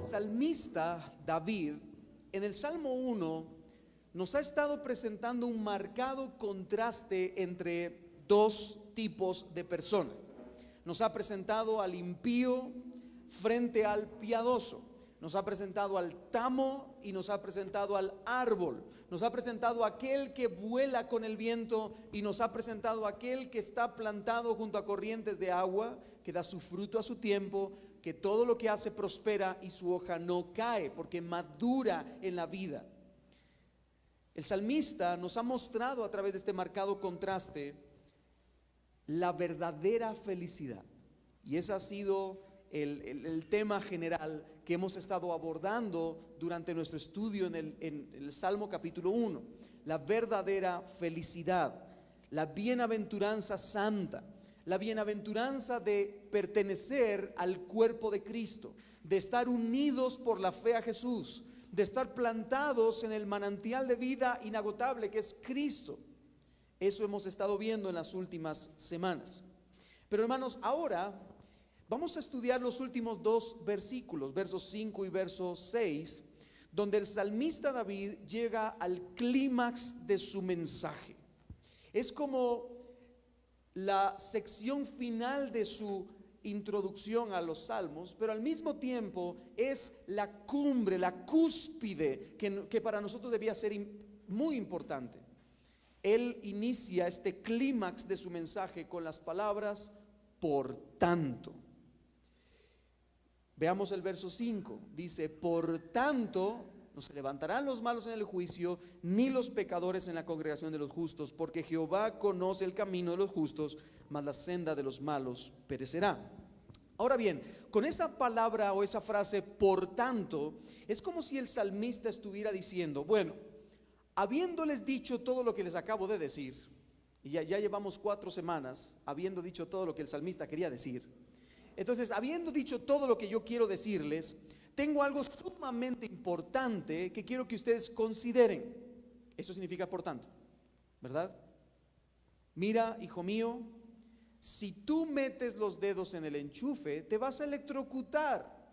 salmista David, en el Salmo 1, nos ha estado presentando un marcado contraste entre dos tipos de personas. Nos ha presentado al impío frente al piadoso. Nos ha presentado al tamo y nos ha presentado al árbol. Nos ha presentado a aquel que vuela con el viento y nos ha presentado a aquel que está plantado junto a corrientes de agua, que da su fruto a su tiempo, que todo lo que hace prospera y su hoja no cae porque madura en la vida. El salmista nos ha mostrado a través de este marcado contraste la verdadera felicidad, y ese ha sido el tema general que hemos estado abordando durante nuestro estudio en el Salmo capítulo 1. La verdadera felicidad, la bienaventuranza santa, la bienaventuranza de pertenecer al cuerpo de Cristo, de estar unidos por la fe a Jesús, de estar plantados en el manantial de vida inagotable que es Cristo. Eso hemos estado viendo en las últimas semanas. Pero hermanos, ahora vamos a estudiar los últimos dos versículos, versos 5 y verso 6, donde el salmista David llega al clímax de su mensaje. Es como la sección final de su introducción a los salmos, pero al mismo tiempo es la cumbre, la cúspide que para nosotros debía ser muy importante. Él inicia este clímax de su mensaje con las palabras por tanto. Veamos el verso 5, dice: por tanto no se levantarán los malos en el juicio, ni los pecadores en la congregación de los justos, porque Jehová conoce el camino de los justos, mas la senda de los malos perecerá. Ahora bien, con esa palabra o esa frase por tanto, es como si el salmista estuviera diciendo: bueno, habiéndoles dicho todo lo que les acabo de decir, y ya llevamos 4 semanas habiendo dicho todo lo que el salmista quería decir, entonces, habiendo dicho todo lo que yo quiero decirles, tengo algo sumamente importante que quiero que ustedes consideren. Eso significa por tanto, ¿verdad? Mira, hijo mío, si tú metes los dedos en el enchufe, te vas a electrocutar,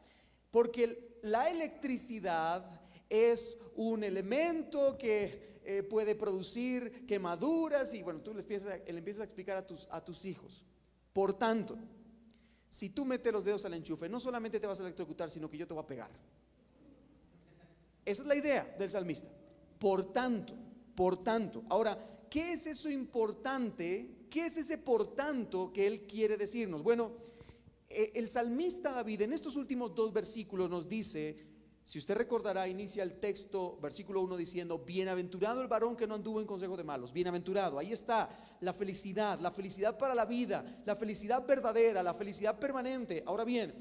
porque la electricidad es un elemento que puede producir quemaduras y bueno, tú le empiezas a explicar a tus hijos. Por tanto, si tú metes los dedos al enchufe, no solamente te vas a electrocutar, sino que yo te voy a pegar. Esa es la idea del salmista. Por tanto, por tanto. Ahora, ¿qué es eso importante? ¿Qué es ese por tanto que él quiere decirnos? Bueno, el salmista David en estos últimos 2 versículos nos dice, si usted recordará, inicia el texto, versículo 1 diciendo: bienaventurado el varón que no anduvo en consejo de malos. Bienaventurado, ahí está la felicidad para la vida, la felicidad verdadera, la felicidad permanente. Ahora bien,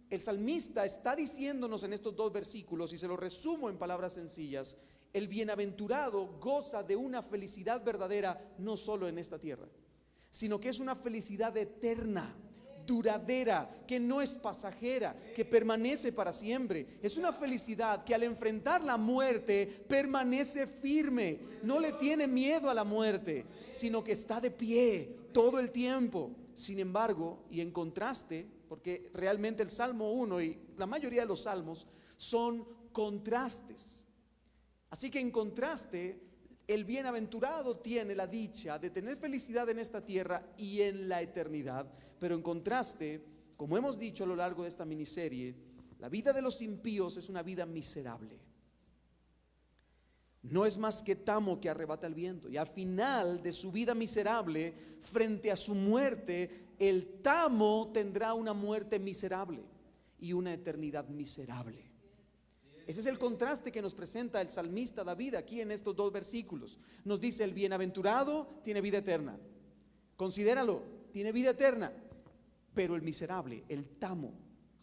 el salmista está diciéndonos en estos 2 versículos, y se lo resumo en palabras sencillas: el bienaventurado goza de una felicidad verdadera no solo en esta tierra, sino que es una felicidad eterna, duradera, que no es pasajera, que permanece para siempre. Es una felicidad que al enfrentar la muerte permanece firme, no le tiene miedo a la muerte, sino que está de pie todo el tiempo. Sin embargo, y en contraste, porque realmente el Salmo 1 y la mayoría de los salmos son contrastes, así que en contraste, el bienaventurado tiene la dicha de tener felicidad en esta tierra y en la eternidad. Pero en contraste, como hemos dicho a lo largo de esta miniserie, la vida de los impíos es una vida miserable. No es más que tamo que arrebata el viento. Y al final de su vida miserable, frente a su muerte, el tamo tendrá una muerte miserable y una eternidad miserable. Ese es el contraste que nos presenta el salmista David aquí en estos 2 versículos. Nos dice: el bienaventurado tiene vida eterna. Considéralo, tiene vida eterna. Pero el miserable, el tamo,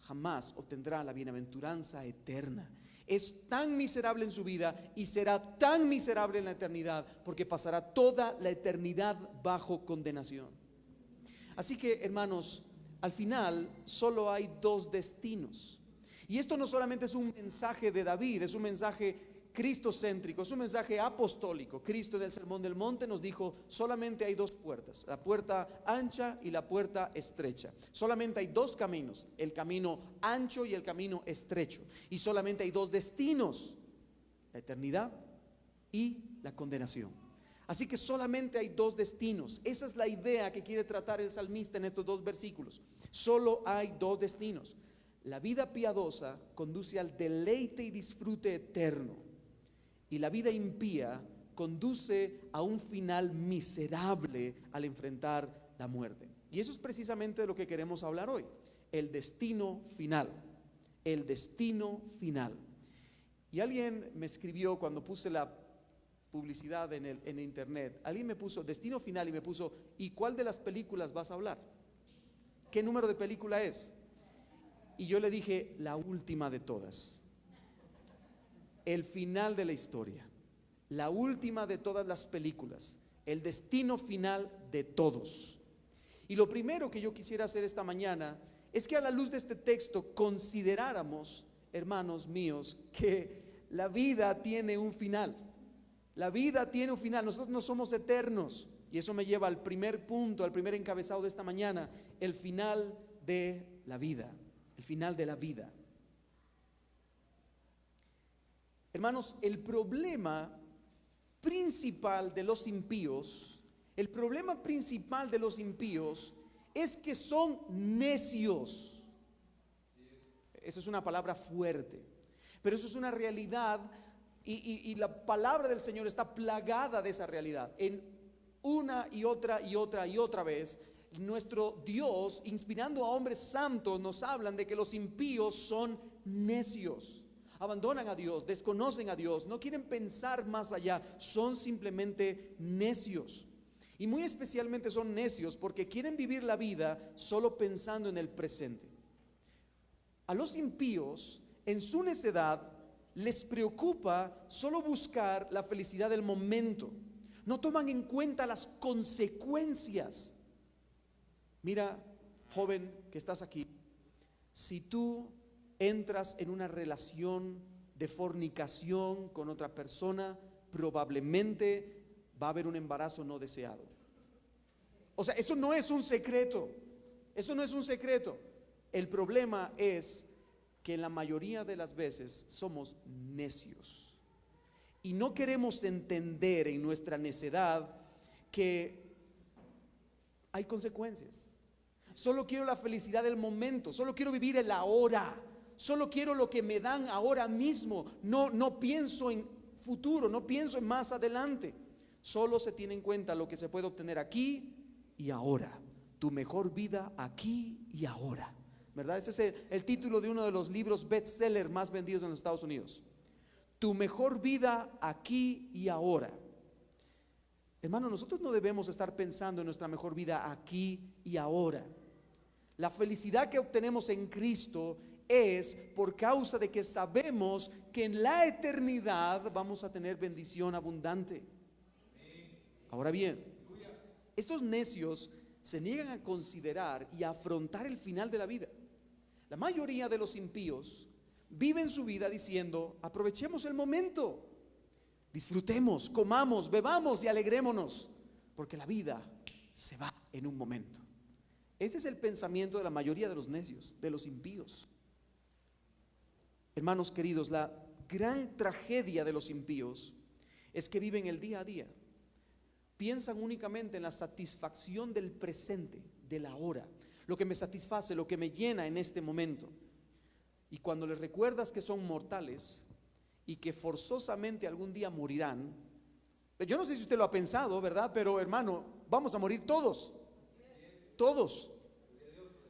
jamás obtendrá la bienaventuranza eterna. Es tan miserable en su vida y será tan miserable en la eternidad, porque pasará toda la eternidad bajo condenación. Así que, hermanos, al final solo hay 2 destinos. Y esto no solamente es un mensaje de David, es un mensaje cristocéntrico, es un mensaje apostólico. Cristo en el Sermón del Monte nos dijo, solamente hay dos puertas, la puerta ancha y la puerta estrecha. Solamente hay dos caminos, el camino ancho y el camino estrecho. Y solamente hay dos destinos, la eternidad y la condenación. Así que solamente hay dos destinos. Esa es la idea que quiere tratar el salmista en estos dos versículos. Solo hay dos destinos. La vida piadosa conduce al deleite y disfrute eterno, y la vida impía conduce a un final miserable al enfrentar la muerte. Y eso es precisamente de lo que queremos hablar hoy, el destino final, el destino final. Y alguien me escribió cuando puse la publicidad en internet, alguien me puso destino final y me puso, ¿y cuál de las películas vas a hablar? ¿Qué número de película es? Y yo le dije, la última de todas, el final de la historia, la última de todas las películas, el destino final de todos. Y lo primero que yo quisiera hacer esta mañana es que a la luz de este texto consideráramos, hermanos míos, que la vida tiene un final. La vida tiene un final, nosotros no somos eternos. Y eso me lleva al primer punto, al primer encabezado de esta mañana, el final de la vida. El final de la vida. Hermanos, el problema principal de los impíos, es que son necios. Esa es una palabra fuerte, pero eso es una realidad y la palabra del Señor está plagada de esa realidad. En una y otra vez, nuestro Dios, inspirando a hombres santos, nos hablan de que los impíos son necios. Abandonan a Dios, desconocen a Dios, no quieren pensar más allá, son simplemente necios. Y muy especialmente son necios porque quieren vivir la vida solo pensando en el presente. A los impíos, en su necedad, les preocupa solo buscar la felicidad del momento. No toman en cuenta las consecuencias. Mira, joven que estás aquí, si tú entras en una relación de fornicación con otra persona, probablemente va a haber un embarazo no deseado. O sea, eso no es un secreto. Eso no es un secreto. El problema es que en la mayoría de las veces somos necios y no queremos entender en nuestra necedad que hay consecuencias. Solo quiero la felicidad del momento, solo quiero vivir el ahora, solo quiero lo que me dan ahora mismo. No pienso en futuro, no pienso en más adelante. Solo se tiene en cuenta lo que se puede obtener aquí y ahora. Tu mejor vida aquí y ahora, ¿verdad? Ese es el título de uno de los libros bestseller más vendidos en los Estados Unidos. Tu mejor vida aquí y ahora. Hermano, nosotros no debemos estar pensando en nuestra mejor vida aquí y ahora. La felicidad que obtenemos en Cristo es por causa de que sabemos que en la eternidad vamos a tener bendición abundante. Ahora bien, estos necios se niegan a considerar y a afrontar el final de la vida. La mayoría de los impíos viven su vida diciendo, aprovechemos el momento, disfrutemos, comamos, bebamos y alegrémonos, porque la vida se va en un momento. Ese es el pensamiento de la mayoría de los necios, de los impíos. Hermanos queridos, la gran tragedia de los impíos es que viven el día a día. Piensan únicamente en la satisfacción del presente, del ahora, lo que me satisface, lo que me llena en este momento. Y cuando les recuerdas que son mortales y que forzosamente algún día morirán, yo no sé si usted lo ha pensado, ¿verdad? Pero hermano, vamos a morir todos. Todos.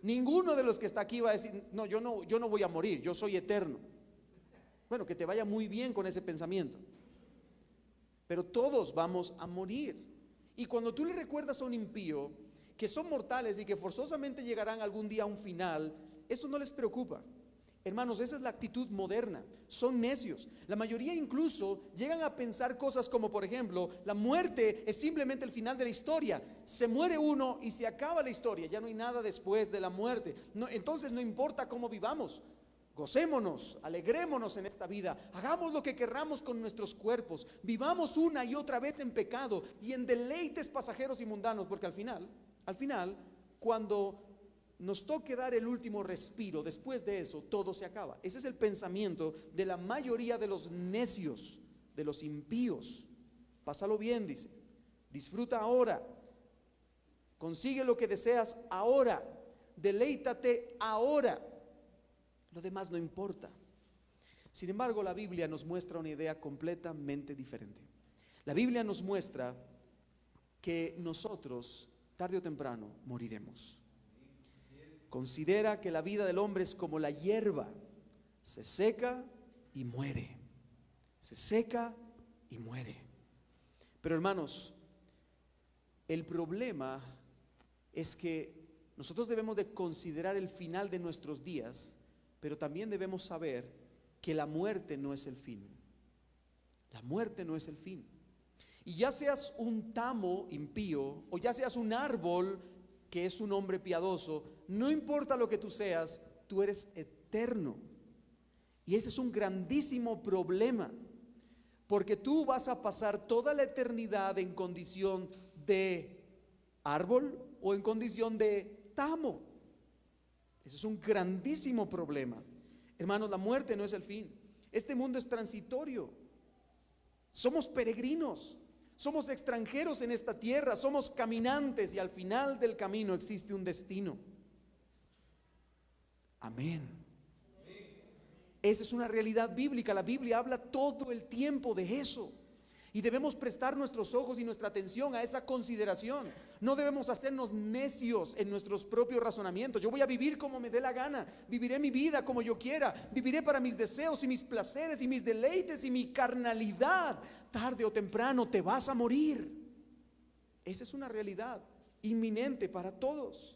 Ninguno de los que está aquí va a decir, no, yo no voy a morir, yo soy eterno. Bueno, que te vaya muy bien con ese pensamiento. Pero todos vamos a morir. Y cuando tú le recuerdas a un impío que son mortales y que forzosamente llegarán algún día a un final, eso no les preocupa. Hermanos, esa es la actitud moderna. Son necios. La mayoría incluso llegan a pensar cosas como, por ejemplo, la muerte es simplemente el final de la historia. Se muere uno y se acaba la historia. Ya no hay nada después de la muerte. Entonces no importa cómo vivamos. Gocémonos, alegrémonos en esta vida, hagamos lo que querramos con nuestros cuerpos, vivamos una y otra vez en pecado y en deleites pasajeros y mundanos, porque al final, cuando nos toque dar el último respiro, después de eso, todo se acaba. Ese es el pensamiento de la mayoría de los necios, de los impíos. Pásalo bien, dice, disfruta ahora, consigue lo que deseas ahora, deleítate ahora. Lo demás no importa. Sin embargo, la Biblia nos muestra una idea completamente diferente. La Biblia nos muestra que nosotros, tarde o temprano, moriremos. Considera que la vida del hombre es como la hierba, se seca y muere. Se seca y muere. Pero hermanos, el problema es que nosotros debemos de considerar el final de nuestros días, pero también debemos saber que la muerte no es el fin. La muerte no es el fin. Y ya seas un tamo impío o ya seas un árbol que es un hombre piadoso, no importa lo que tú seas, tú eres eterno. Y ese es un grandísimo problema, porque tú vas a pasar toda la eternidad en condición de árbol o en condición de tamo. Ese es un grandísimo problema. Hermanos, la muerte no es el fin. Este mundo es transitorio. Somos peregrinos, somos extranjeros en esta tierra, somos caminantes y al final del camino existe un destino. Amén. Esa es una realidad bíblica. La Biblia habla todo el tiempo de eso. Y debemos prestar nuestros ojos y nuestra atención a esa consideración. No debemos hacernos necios en nuestros propios razonamientos. Yo voy a vivir como me dé la gana, viviré mi vida como yo quiera, viviré para mis deseos y mis placeres y mis deleites y mi carnalidad. Tarde o temprano te vas a morir. Esa es una realidad inminente para todos.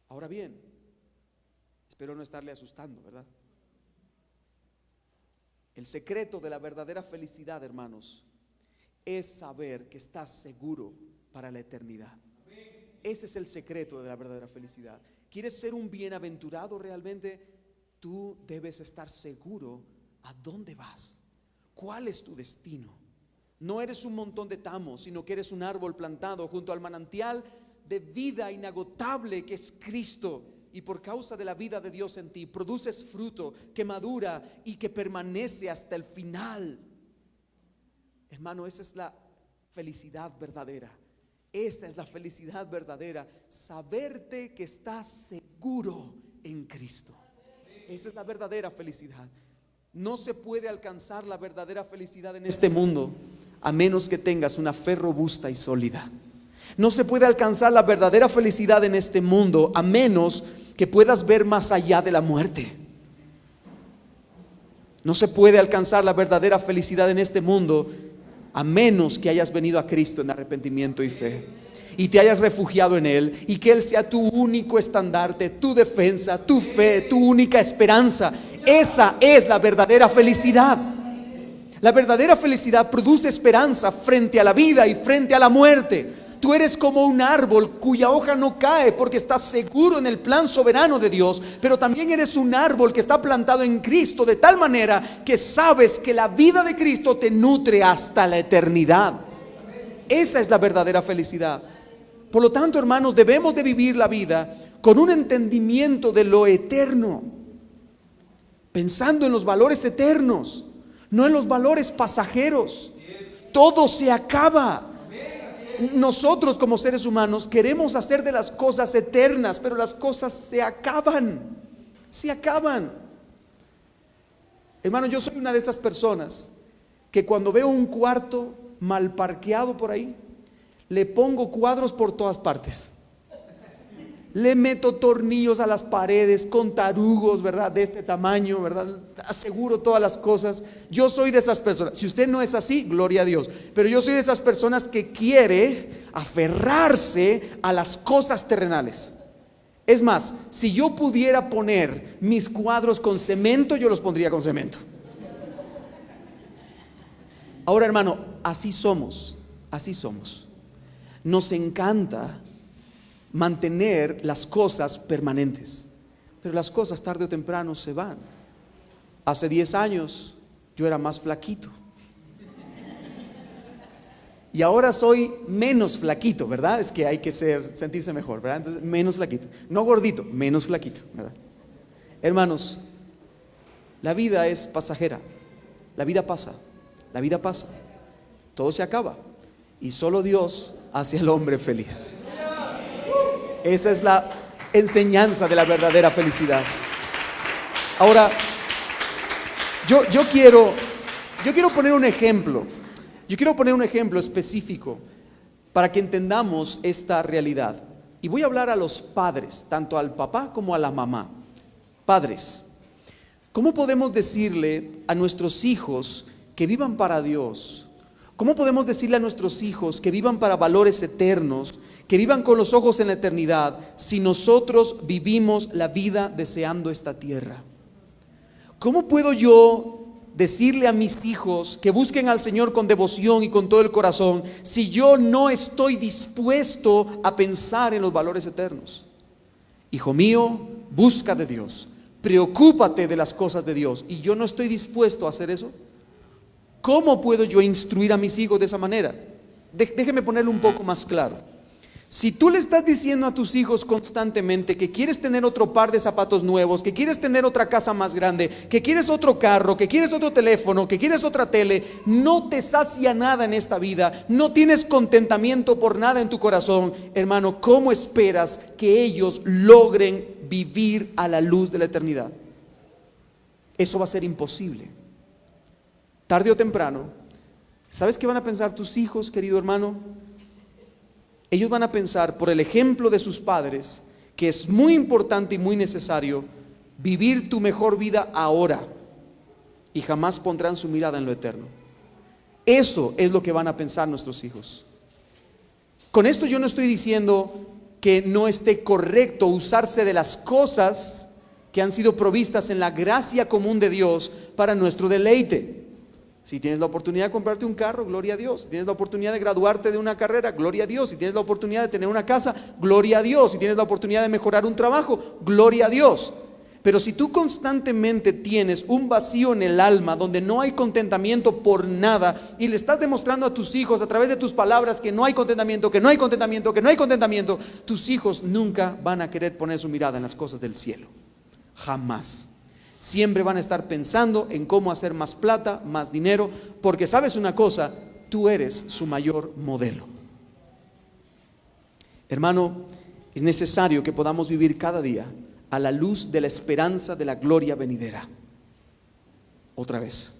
Ahora bien, espero no estarle asustando, ¿verdad? El secreto de la verdadera felicidad, hermanos, es saber que estás seguro para la eternidad. Ese es el secreto de la verdadera felicidad. ¿Quieres ser un bienaventurado realmente? Tú debes estar seguro a dónde vas, cuál es tu destino. No eres un montón de tamos, sino que eres un árbol plantado junto al manantial de vida inagotable que es Cristo. Y por causa de la vida de Dios en ti, produces fruto que madura y que permanece hasta el final. Hermano, esa es la felicidad verdadera. Esa es la felicidad verdadera. Saberte que estás seguro en Cristo. Esa es la verdadera felicidad. No se puede alcanzar la verdadera felicidad en este mundo a menos que tengas una fe robusta y sólida. No se puede alcanzar la verdadera felicidad en este mundo a menos que puedas ver más allá de la muerte. No se puede alcanzar la verdadera felicidad en este mundo a menos que hayas venido a Cristo en arrepentimiento y fe y te hayas refugiado en Él y que Él sea tu único estandarte, tu defensa, tu fe, tu única esperanza. Esa es la verdadera felicidad. La verdadera felicidad produce esperanza frente a la vida y frente a la muerte. Tú eres como un árbol cuya hoja no cae porque estás seguro en el plan soberano de Dios, pero también eres un árbol que está plantado en Cristo de tal manera que sabes que la vida de Cristo te nutre hasta la eternidad. Esa es la verdadera felicidad. Por lo tanto, hermanos, debemos de vivir la vida con un entendimiento de lo eterno, pensando en los valores eternos, no en los valores pasajeros. Todo se acaba. Nosotros como seres humanos queremos hacer de las cosas eternas, pero las cosas se acaban. Se acaban. Hermano, yo soy una de esas personas que cuando veo un cuarto mal parqueado por ahí, le pongo cuadros por todas partes. Le meto tornillos a las paredes con tarugos, ¿verdad? De este tamaño, ¿verdad? Aseguro todas las cosas. Yo soy de esas personas. Si usted no es así, gloria a Dios. Pero yo soy de esas personas que quiere aferrarse a las cosas terrenales. Es más, si yo pudiera poner mis cuadros con cemento, yo los pondría con cemento. Ahora, hermano, así somos. Así somos. Nos encanta mantener las cosas permanentes. pero las cosas tarde o temprano se van. Hace 10 años yo era más flaquito. Y ahora soy menos flaquito, ¿verdad? Es que hay que sentirse mejor, ¿verdad? Entonces, menos flaquito. No gordito, menos flaquito, ¿verdad? Hermanos, la vida es pasajera. La vida pasa, la vida pasa. Todo se acaba. Y solo Dios hace al hombre feliz. Esa es la enseñanza de la verdadera felicidad. Ahora, yo quiero poner un ejemplo. Yo quiero poner un ejemplo específico para que entendamos esta realidad. Y voy a hablar a los padres, tanto al papá como a la mamá. Padres, ¿cómo podemos decirle a nuestros hijos que vivan para Dios? ¿Cómo podemos decirle a nuestros hijos que vivan para valores eternos, que vivan con los ojos en la eternidad, si nosotros vivimos la vida deseando esta tierra? ¿Cómo puedo yo decirle a mis hijos que busquen al Señor con devoción y con todo el corazón, si yo no estoy dispuesto a pensar en los valores eternos? Hijo mío, busca de Dios, preocúpate de las cosas de Dios, y yo no estoy dispuesto a hacer eso. ¿Cómo puedo yo instruir a mis hijos de esa manera? Déjeme ponerlo un poco más claro. Si tú le estás diciendo a tus hijos constantemente que quieres tener otro par de zapatos nuevos, que quieres tener otra casa más grande, que quieres otro carro, que quieres otro teléfono, que quieres otra tele, no te sacia nada en esta vida, no tienes contentamiento por nada en tu corazón, hermano, ¿cómo esperas que ellos logren vivir a la luz de la eternidad? Eso va a ser imposible. Tarde o temprano, ¿sabes qué van a pensar tus hijos, querido hermano? Ellos van a pensar, por el ejemplo de sus padres, que es muy importante y muy necesario vivir tu mejor vida ahora, y jamás pondrán su mirada en lo eterno. Eso es lo que van a pensar nuestros hijos. Con esto yo no estoy diciendo que no esté correcto usarse de las cosas que han sido provistas en la gracia común de Dios para nuestro deleite. Si tienes la oportunidad de comprarte un carro, gloria a Dios. Si tienes la oportunidad de graduarte de una carrera, gloria a Dios. Si tienes la oportunidad de tener una casa, gloria a Dios. Si tienes la oportunidad de mejorar un trabajo, gloria a Dios. Pero si tú constantemente tienes un vacío en el alma donde no hay contentamiento por nada, y le estás demostrando a tus hijos a través de tus palabras que no hay contentamiento, que no hay contentamiento, que no hay contentamiento, tus hijos nunca van a querer poner su mirada en las cosas del cielo. Jamás. Siempre van a estar pensando en cómo hacer más plata, más dinero, porque sabes una cosa, tú eres su mayor modelo. Hermano, es necesario que podamos vivir cada día a la luz de la esperanza de la gloria venidera. Otra vez,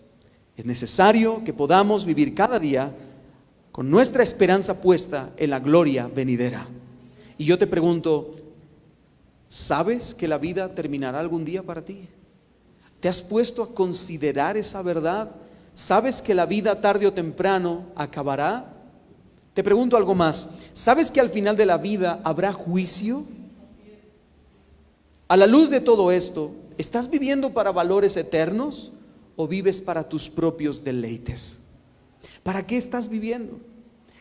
es necesario que podamos vivir cada día con nuestra esperanza puesta en la gloria venidera. Y yo te pregunto, ¿sabes que la vida terminará algún día para ti? ¿Te has puesto a considerar esa verdad? ¿Sabes que la vida tarde o temprano acabará? Te pregunto algo más. ¿Sabes que al final de la vida habrá juicio? A la luz de todo esto, ¿estás viviendo para valores eternos o vives para tus propios deleites? ¿Para qué estás viviendo?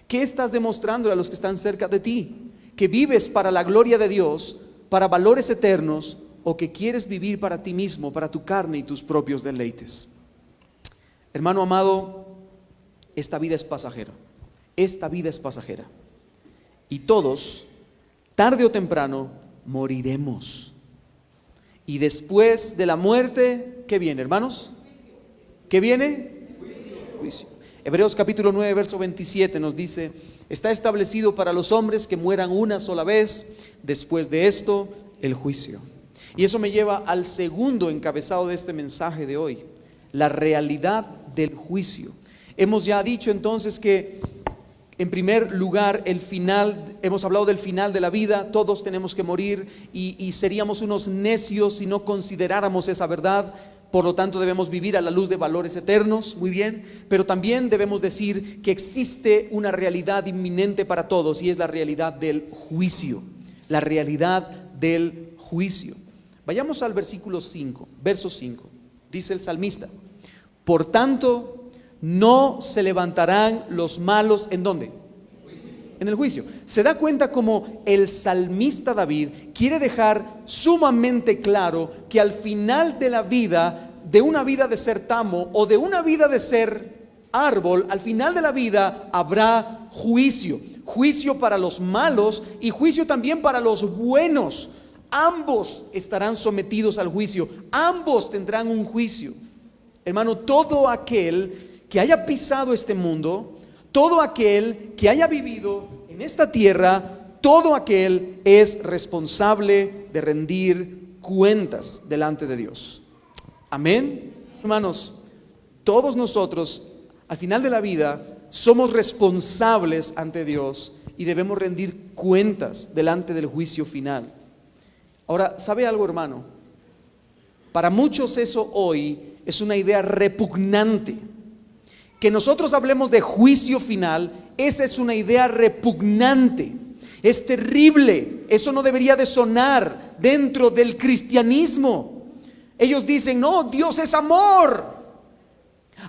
¿Qué estás demostrando a los que están cerca de ti? ¿Que vives para la gloria de Dios, para valores eternos, o que quieres vivir para ti mismo, para tu carne y tus propios deleites? Hermano amado, esta vida es pasajera. Esta vida es pasajera. Y todos, tarde o temprano, moriremos. Y después de la muerte, ¿qué viene, hermanos? ¿Qué viene? Juicio. Hebreos capítulo 9, verso 27 nos dice: está establecido para los hombres que mueran una sola vez, después de esto, el juicio. Y eso me lleva al segundo encabezado de este mensaje de hoy: la realidad del juicio. Hemos ya dicho entonces que, en primer lugar, el final, hemos hablado del final de la vida. Todos tenemos que morir y seríamos unos necios si no consideráramos esa verdad. Por lo tanto, debemos vivir a la luz de valores eternos, muy bien, pero también debemos decir que existe una realidad inminente para todos, y es la realidad del juicio. La realidad del juicio. Vayamos al versículo 5, verso 5. Dice el salmista: por tanto, no se levantarán los malos, ¿en dónde? En el juicio. Se da cuenta como el salmista David quiere dejar sumamente claro que al final de la vida, de una vida de ser tamo o de una vida de ser árbol, al final de la vida habrá juicio. Juicio para los malos y juicio también para los buenos. Ambos estarán sometidos al juicio. Ambos tendrán un juicio. Hermano, todo aquel que haya pisado este mundo, todo aquel que haya vivido en esta tierra, todo aquel es responsable de rendir cuentas delante de Dios. Amén. Hermanos, todos nosotros al final de la vida somos responsables ante Dios y debemos rendir cuentas delante del juicio final. Ahora, ¿sabe algo, hermano? Para muchos eso hoy es una idea repugnante. Que nosotros hablemos de juicio final, esa es una idea repugnante. Es terrible. Eso no debería de sonar dentro del cristianismo. Ellos dicen, no, Dios es amor.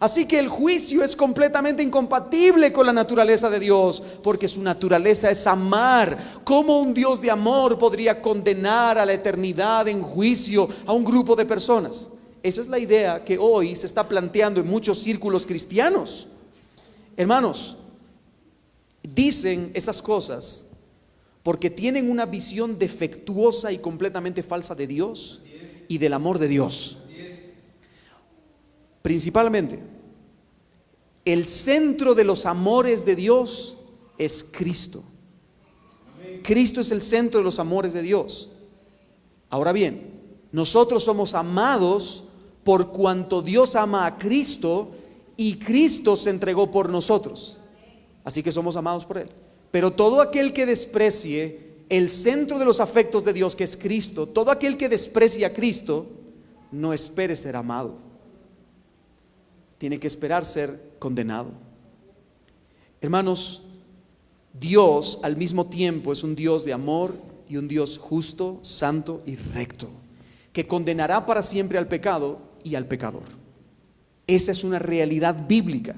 Así que el juicio es completamente incompatible con la naturaleza de Dios, porque su naturaleza es amar. ¿Cómo un Dios de amor podría condenar a la eternidad en juicio a un grupo de personas? Esa es la idea que hoy se está planteando en muchos círculos cristianos. Hermanos, dicen esas cosas porque tienen una visión defectuosa y completamente falsa de Dios y del amor de Dios. Principalmente, el centro de los amores de Dios es Cristo. Cristo es el centro de los amores de Dios. Ahora bien, nosotros somos amados por cuanto Dios ama a Cristo y Cristo se entregó por nosotros. Así que somos amados por Él. Pero todo aquel que desprecie el centro de los afectos de Dios, que es Cristo, todo aquel que desprecie a Cristo, no espere ser amado. Tiene que esperar ser condenado. Hermanos, Dios al mismo tiempo es un Dios de amor y un Dios justo, santo y recto, que condenará para siempre al pecado y al pecador. Esa es una realidad bíblica.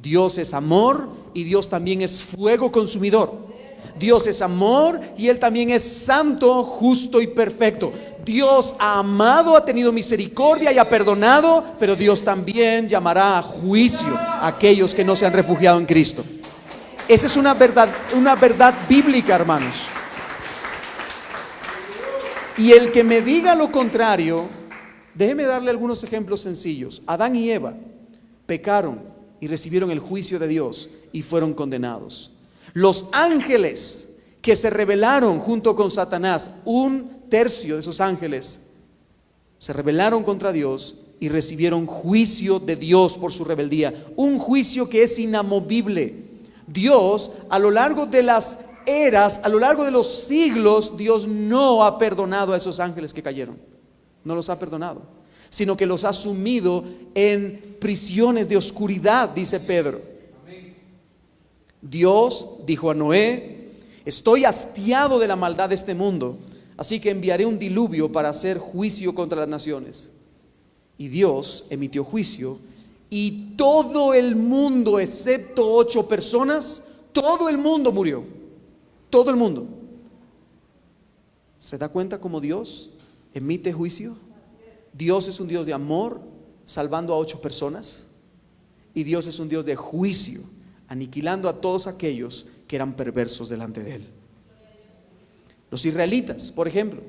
Dios es amor y Dios también es fuego consumidor. Dios es amor y Él también es santo, justo y perfecto. Dios ha amado, ha tenido misericordia y ha perdonado, pero Dios también llamará a juicio a aquellos que no se han refugiado en Cristo. Esa es una verdad bíblica, hermanos. Y el que me diga lo contrario, déjeme darle algunos ejemplos sencillos. Adán y Eva pecaron y recibieron el juicio de Dios y fueron condenados. Los ángeles que se rebelaron junto con Satanás, un tercio de esos ángeles se rebelaron contra Dios y recibieron juicio de Dios por su rebeldía. Un juicio que es inamovible. Dios, a lo largo de las eras, a lo largo de los siglos, Dios no ha perdonado a esos ángeles que cayeron. No los ha perdonado, sino que los ha sumido en prisiones de oscuridad, dice Pedro. Dios dijo a Noé: estoy hastiado de la maldad de este mundo, así que enviaré un diluvio para hacer juicio contra las naciones. Y Dios emitió juicio, y todo el mundo, excepto 8 personas, todo el mundo murió. Todo el mundo. ¿Se da cuenta cómo Dios emite juicio? Dios es un Dios de amor, salvando a 8 personas, y Dios es un Dios de juicio, aniquilando a todos aquellos que eran perversos delante de Él. Los israelitas, por ejemplo,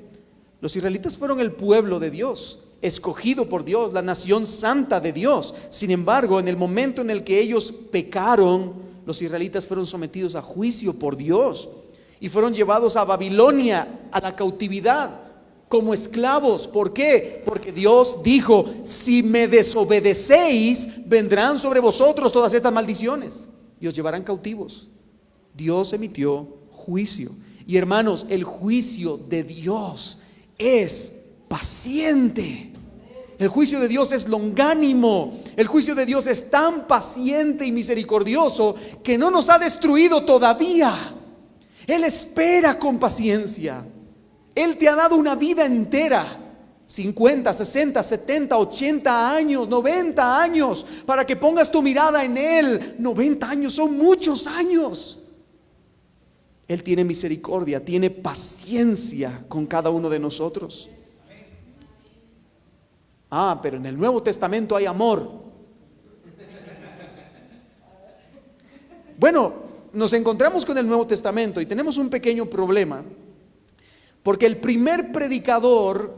los israelitas fueron el pueblo de Dios, escogido por Dios, la nación santa de Dios. Sin embargo, en el momento en el que ellos pecaron, los israelitas fueron sometidos a juicio por Dios y fueron llevados a Babilonia, a la cautividad, como esclavos. ¿Por qué? Porque Dios dijo: si me desobedecéis, vendrán sobre vosotros todas estas maldiciones y os llevarán cautivos. Dios emitió juicio. Y hermanos, el juicio de Dios es paciente. El juicio de Dios es longánimo. El juicio de Dios es tan paciente y misericordioso que no nos ha destruido todavía. Él espera con paciencia. Él te ha dado una vida entera, 50, 60, 70, 80 años, 90 años, para que pongas tu mirada en Él. 90 años son muchos años. Él tiene misericordia, tiene paciencia con cada uno de nosotros. Pero en el Nuevo Testamento hay amor. Bueno, nos encontramos con el Nuevo Testamento y tenemos un pequeño problema, porque el primer predicador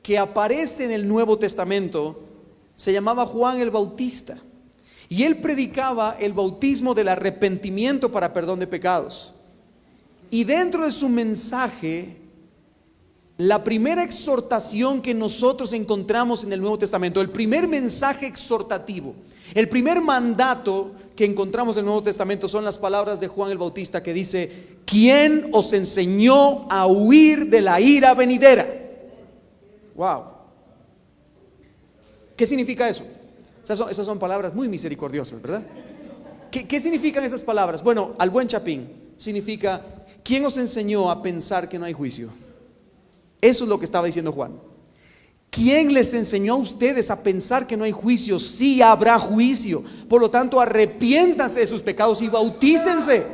que aparece en el Nuevo Testamento se llamaba Juan el Bautista, y él predicaba el bautismo del arrepentimiento para perdón de pecados. Y dentro de su mensaje, la primera exhortación que nosotros encontramos en el Nuevo Testamento, el primer mensaje exhortativo, el primer mandato que encontramos en el Nuevo Testamento son las palabras de Juan el Bautista, que dice: ¿quién os enseñó a huir de la ira venidera? Wow. ¿Qué significa eso? Esas son palabras muy misericordiosas, ¿verdad? ¿Qué significan esas palabras? Bueno, al buen chapín significa: ¿quién os enseñó a pensar que no hay juicio? Eso es lo que estaba diciendo Juan. ¿Quién les enseñó a ustedes a pensar que no hay juicio? Sí habrá juicio. Por lo tanto, arrepiéntanse de sus pecados y bautícense.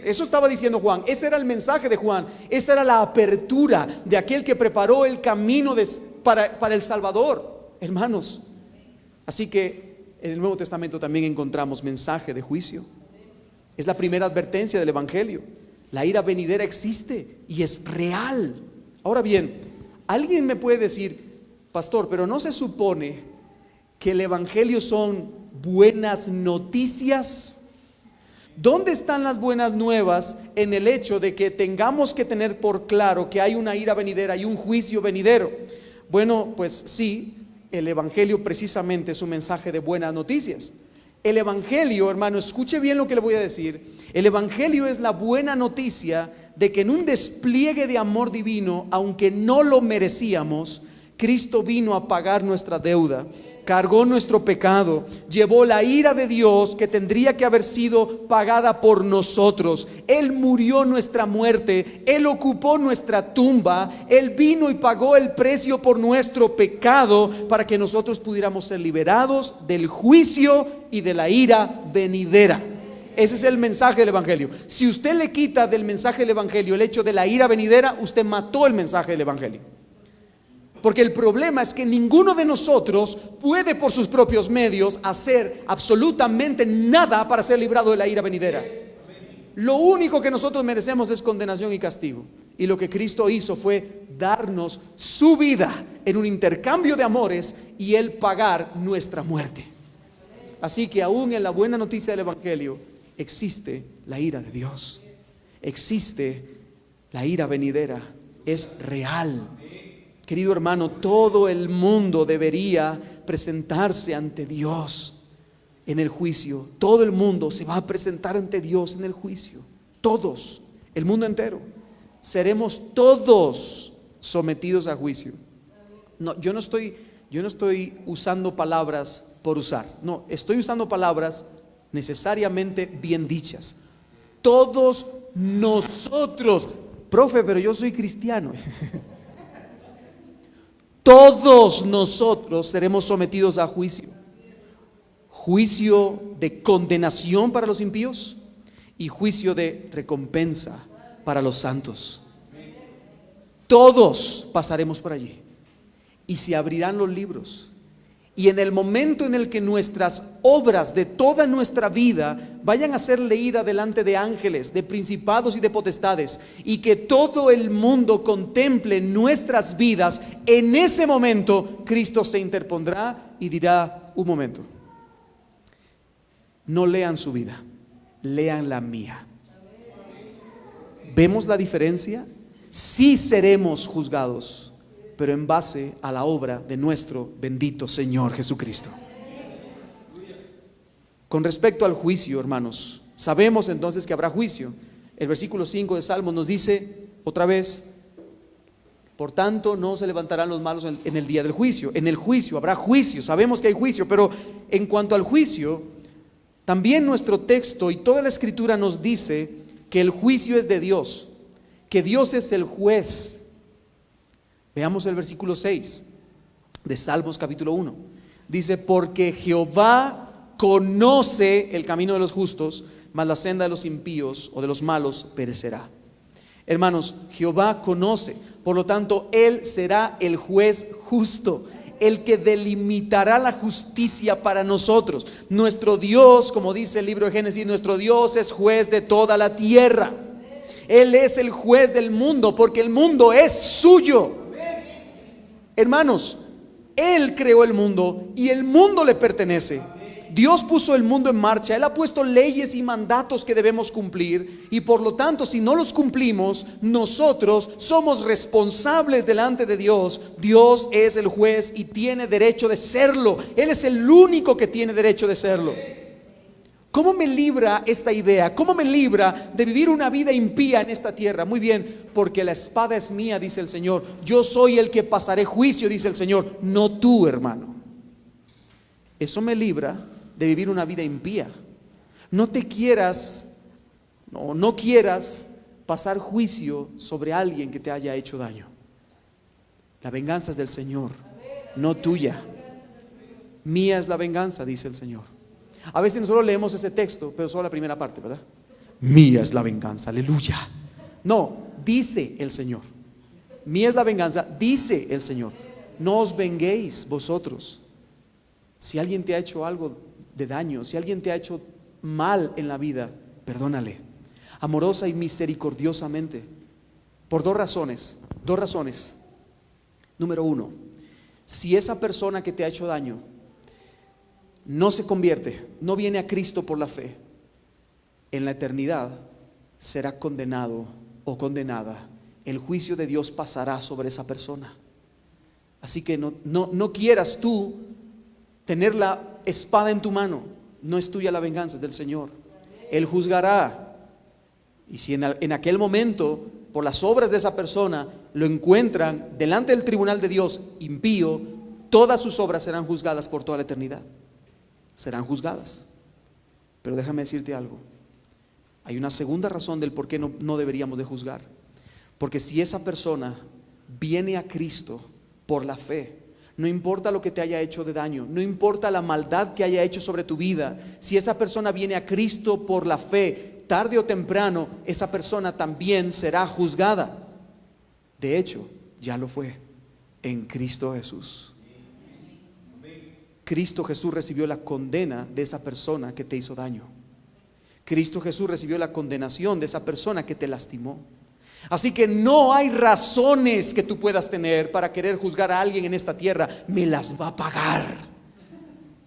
Eso estaba diciendo Juan. Ese era el mensaje de Juan. Esa era la apertura de aquel que preparó el camino para el Salvador, hermanos. Así que en el Nuevo Testamento también encontramos mensaje de juicio. Es la primera advertencia del Evangelio. La ira venidera existe y es real. Ahora bien, alguien me puede decir: pastor, pero ¿no se supone que el Evangelio son buenas noticias? ¿Dónde están las buenas nuevas en el hecho de que tengamos que tener por claro que hay una ira venidera y un juicio venidero? Bueno, pues sí, el Evangelio precisamente es un mensaje de buenas noticias. El Evangelio, hermano, escuche bien lo que le voy a decir. El Evangelio es la buena noticia de que en un despliegue de amor divino, aunque no lo merecíamos, Cristo vino a pagar nuestra deuda, cargó nuestro pecado, llevó la ira de Dios que tendría que haber sido pagada por nosotros. Él murió nuestra muerte, Él ocupó nuestra tumba, Él vino y pagó el precio por nuestro pecado para que nosotros pudiéramos ser liberados del juicio y de la ira venidera. Ese es el mensaje del Evangelio. Si usted le quita del mensaje del Evangelio el hecho de la ira venidera, usted mató el mensaje del Evangelio. Porque el problema es que ninguno de nosotros puede por sus propios medios hacer absolutamente nada para ser librado de la ira venidera. Lo único que nosotros merecemos es condenación y castigo. Y lo que Cristo hizo fue darnos su vida en un intercambio de amores y Él pagar nuestra muerte. Así que aún en la buena noticia del Evangelio existe la ira de Dios. Existe la ira venidera. Es real. Querido hermano, todo el mundo debería presentarse ante Dios en el juicio. Todo el mundo se va a presentar ante Dios en el juicio. Todos, el mundo entero. Seremos todos sometidos a juicio. No, yo no estoy usando palabras por usar. No, estoy usando palabras necesariamente bien dichas. Todos nosotros, profe, pero yo soy cristiano. Todos nosotros seremos sometidos a juicio. Juicio de condenación para los impíos y juicio de recompensa para los santos. Todos pasaremos por allí y se abrirán los libros. Y en el momento en el que nuestras obras de toda nuestra vida vayan a ser leídas delante de ángeles, de principados y de potestades, y que todo el mundo contemple nuestras vidas, en ese momento Cristo se interpondrá y dirá: un momento, no lean su vida, lean la mía. ¿Vemos la diferencia? Sí seremos juzgados, pero en base a la obra de nuestro bendito Señor Jesucristo. Con respecto al juicio, hermanos, sabemos entonces que habrá juicio. El versículo 5 de Salmos nos dice otra vez: por tanto no se levantarán los malos en el día del juicio. En el juicio habrá juicio, sabemos que hay juicio, pero en cuanto al juicio, también nuestro texto y toda la Escritura nos dice que el juicio es de Dios, que Dios es el juez. Veamos el versículo 6 de Salmos capítulo 1. Dice: porque Jehová conoce el camino de los justos, mas la senda de los impíos o de los malos perecerá. Hermanos, Jehová conoce, por lo tanto, Él será el juez justo, el que delimitará la justicia para nosotros. Nuestro Dios, como dice el libro de Génesis, nuestro Dios es juez de toda la tierra. Él es el juez del mundo, porque el mundo es suyo. Hermanos, Él creó el mundo y el mundo le pertenece. Dios puso el mundo en marcha, Él ha puesto leyes y mandatos que debemos cumplir, y por lo tanto, si no los cumplimos, nosotros somos responsables delante de Dios. Dios es el juez y tiene derecho de serlo. Él es el único que tiene derecho de serlo. ¿Cómo me libra esta idea? ¿Cómo me libra de vivir una vida impía en esta tierra? Muy bien, porque la espada es mía, dice el Señor. Yo soy el que pasaré juicio, dice el Señor, no tú, hermano. Eso me libra de vivir una vida impía. No quieras pasar juicio sobre alguien que te haya hecho daño. La venganza es del Señor, no tuya. Mía es la venganza, dice el Señor. A veces nosotros leemos ese texto, pero solo la primera parte, ¿verdad? Mía es la venganza, aleluya. No, dice el Señor. Mía es la venganza, dice el Señor. No os venguéis vosotros. Si alguien te ha hecho algo de daño, si alguien te ha hecho mal en la vida, perdónale, amorosa y misericordiosamente, por dos razones. Número uno, si esa persona que te ha hecho daño no se convierte, no viene a Cristo por la fe, en la eternidad será condenado o condenada. El juicio de Dios pasará sobre esa persona. Así que no quieras tú tener la espada en tu mano. No es tuya la venganza, es del Señor. Él juzgará. Y si en aquel momento, por las obras de esa persona, lo encuentran delante del tribunal de Dios impío, todas sus obras serán juzgadas por toda la eternidad. Serán juzgadas. Pero déjame decirte algo. Hay una segunda razón del por qué no deberíamos de juzgar. Porque si esa persona viene a Cristo por la fe, no importa lo que te haya hecho de daño, no importa la maldad que haya hecho sobre tu vida, si esa persona viene a Cristo por la fe, tarde o temprano, esa persona también será juzgada. De hecho, ya lo fue en Cristo Jesús. Cristo Jesús recibió la condena de esa persona que te hizo daño. Cristo Jesús recibió la condenación de esa persona que te lastimó. Así que no hay razones que tú puedas tener para querer juzgar a alguien en esta tierra. Me las va a pagar.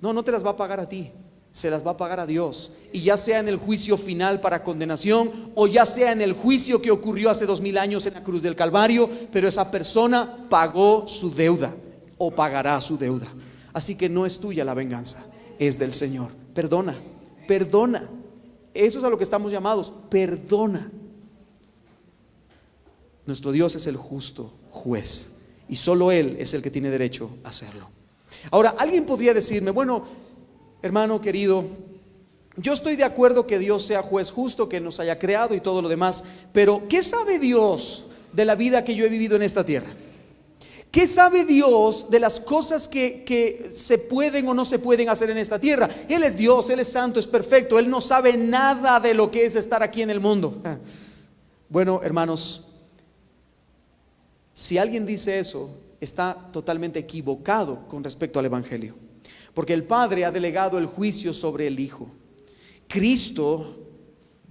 No te las va a pagar a ti, se las va a pagar a Dios. Y ya sea en el juicio final para condenación, o ya sea en el juicio que ocurrió hace 2000 años en la cruz del Calvario, pero esa persona pagó su deuda o pagará su deuda. Así que no es tuya la venganza, es del Señor. Perdona. Eso es a lo que estamos llamados, perdona. Nuestro Dios es el justo juez y solo Él es el que tiene derecho a hacerlo. Ahora, alguien podría decirme, bueno, hermano querido, yo estoy de acuerdo que Dios sea juez justo, que nos haya creado y todo lo demás, pero ¿qué sabe Dios de la vida que yo he vivido en esta tierra? ¿Qué sabe Dios de las cosas que se pueden o no se pueden hacer en esta tierra? Él es Dios, Él es santo, es perfecto, Él no sabe nada de lo que es estar aquí en el mundo. Bueno, hermanos, si alguien dice eso, está totalmente equivocado con respecto al Evangelio, porque el Padre ha delegado el juicio sobre el Hijo. Cristo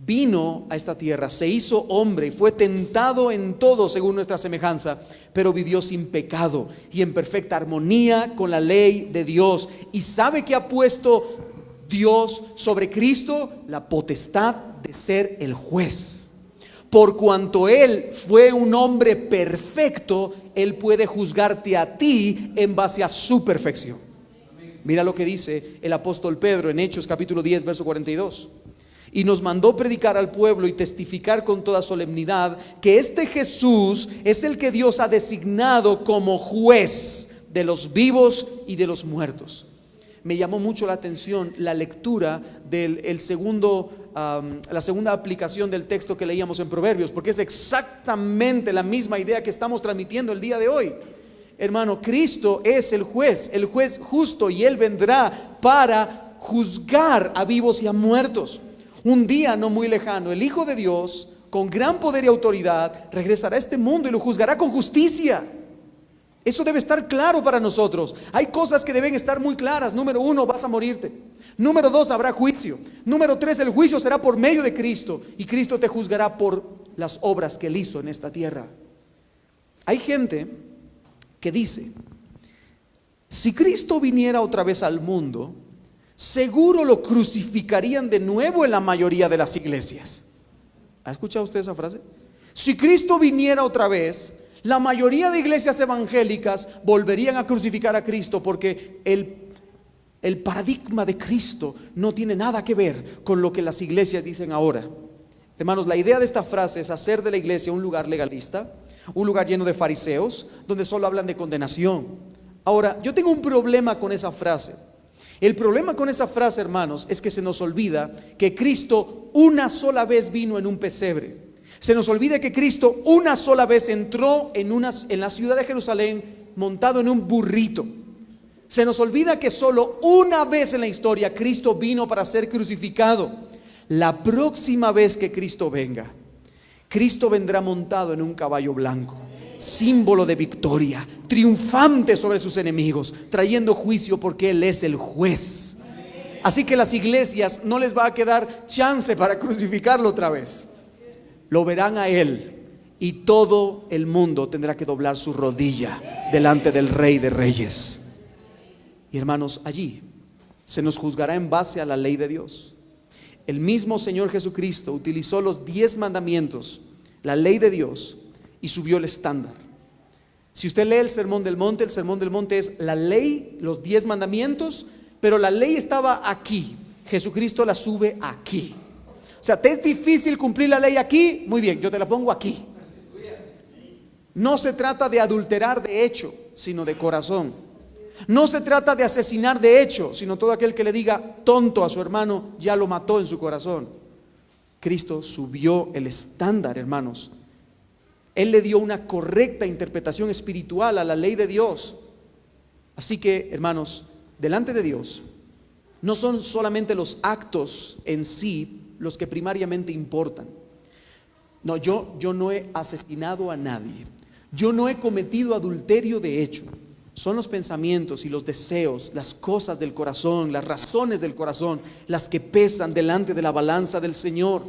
vino a esta tierra, se hizo hombre y fue tentado en todo según nuestra semejanza, pero vivió sin pecado y en perfecta armonía con la ley de Dios. ¿Y sabe que ha puesto Dios sobre Cristo? La potestad de ser el juez. Por cuanto Él fue un hombre perfecto, Él puede juzgarte a ti en base a su perfección. Mira lo que dice el apóstol Pedro en Hechos capítulo 10 verso 42. Y nos mandó predicar al pueblo y testificar con toda solemnidad que este Jesús es el que Dios ha designado como juez de los vivos y de los muertos. Me llamó mucho la atención la lectura la segunda aplicación del texto que leíamos en Proverbios, porque es exactamente la misma idea que estamos transmitiendo el día de hoy. Hermano, Cristo es el juez justo, y Él vendrá para juzgar a vivos y a muertos. Un día no muy lejano, el Hijo de Dios, con gran poder y autoridad, regresará a este mundo y lo juzgará con justicia. Eso debe estar claro para nosotros. Hay cosas que deben estar muy claras. Número 1, vas a morirte. Número 2, habrá juicio. Número 3, el juicio será por medio de Cristo, y Cristo te juzgará por las obras que Él hizo en esta tierra. Hay gente que dice: si Cristo viniera otra vez al mundo, seguro lo crucificarían de nuevo en la mayoría de las iglesias. ¿Ha escuchado usted esa frase? Si Cristo viniera otra vez, la mayoría de iglesias evangélicas volverían a crucificar a Cristo, porque el paradigma de Cristo no tiene nada que ver con lo que las iglesias dicen ahora. Hermanos, la idea de esta frase es hacer de la iglesia un lugar legalista, un lugar lleno de fariseos, donde solo hablan de condenación. Ahora, yo tengo un problema con esa frase. El problema con esa frase, hermanos, es que se nos olvida que Cristo una sola vez vino en un pesebre. Se nos olvida que Cristo una sola vez entró en la ciudad de Jerusalén montado en un burrito. Se nos olvida que solo una vez en la historia Cristo vino para ser crucificado. La próxima vez que Cristo venga, Cristo vendrá montado en un caballo blanco, símbolo de victoria, triunfante sobre sus enemigos, trayendo juicio, porque Él es el juez. Así que las iglesias no les va a quedar chance para crucificarlo otra vez. Lo verán a Él, y todo el mundo tendrá que doblar su rodilla delante del Rey de Reyes. Y hermanos, allí se nos juzgará en base a la ley de Dios. El mismo Señor Jesucristo utilizó los 10 mandamientos, la ley de Dios, y subió el estándar. Si usted lee el Sermón del Monte es la ley, los 10 mandamientos, pero la ley estaba aquí. Jesucristo la sube aquí. O sea, ¿te es difícil cumplir la ley aquí? Muy bien, yo te la pongo aquí. No se trata de adulterar de hecho, sino de corazón. No se trata de asesinar de hecho, sino todo aquel que le diga tonto a su hermano ya lo mató en su corazón. Cristo subió el estándar, hermanos. Él le dio una correcta interpretación espiritual a la ley de Dios. Así que, hermanos, delante de Dios no son solamente los actos en sí los que primariamente importan. No, yo no he asesinado a nadie. Yo no he cometido adulterio de hecho. Son los pensamientos y los deseos, las cosas del corazón, las razones del corazón, las que pesan delante de la balanza del Señor.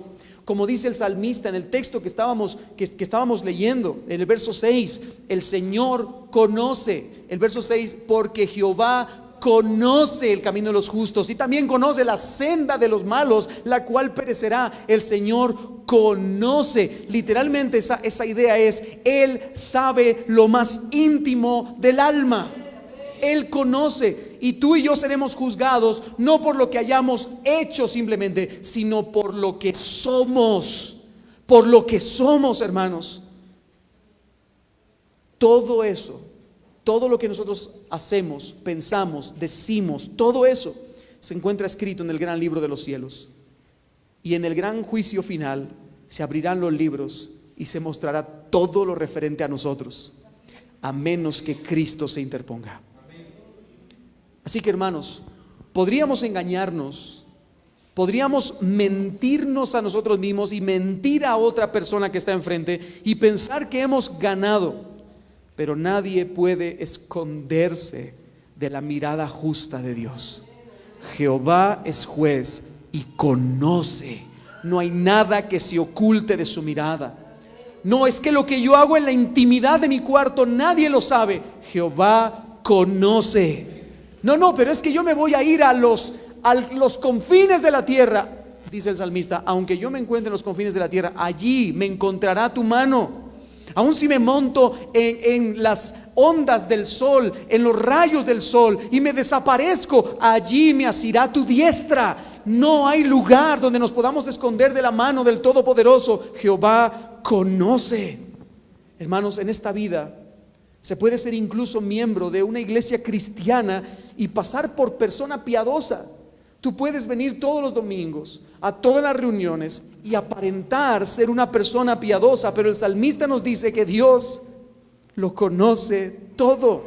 Como dice el salmista en el texto que estábamos leyendo, en el verso 6, el Señor conoce, el verso 6, porque Jehová conoce el camino de los justos y también conoce la senda de los malos, la cual perecerá. El Señor conoce. Literalmente esa idea es: Él sabe lo más íntimo del alma. Él conoce, y tú y yo seremos juzgados no por lo que hayamos hecho simplemente, sino por lo que somos. Por lo que somos, hermanos. Todo eso, todo lo que nosotros hacemos, pensamos, decimos, todo eso se encuentra escrito en el gran libro de los cielos. Y en el gran juicio final se abrirán los libros y se mostrará todo lo referente a nosotros, a menos que Cristo se interponga. Así que, hermanos, podríamos engañarnos, podríamos mentirnos a nosotros mismos y mentir a otra persona que está enfrente y pensar que hemos ganado, pero nadie puede esconderse de la mirada justa de Dios. Jehová es juez y conoce. No hay nada que se oculte de su mirada. No es que lo que yo hago en la intimidad de mi cuarto nadie lo sabe. Jehová conoce. No, pero es que yo me voy a ir a los confines de la tierra. Dice el salmista: aunque yo me encuentre en los confines de la tierra, allí me encontrará tu mano. Aun si me monto en las ondas del sol, en los rayos del sol, y me desaparezco, allí me asirá tu diestra. No hay lugar donde nos podamos esconder de la mano del Todopoderoso. Jehová conoce. Hermanos, en esta vida se puede ser incluso miembro de una iglesia cristiana y pasar por persona piadosa. Tú puedes venir todos los domingos a todas las reuniones y aparentar ser una persona piadosa, pero el salmista nos dice que Dios lo conoce todo.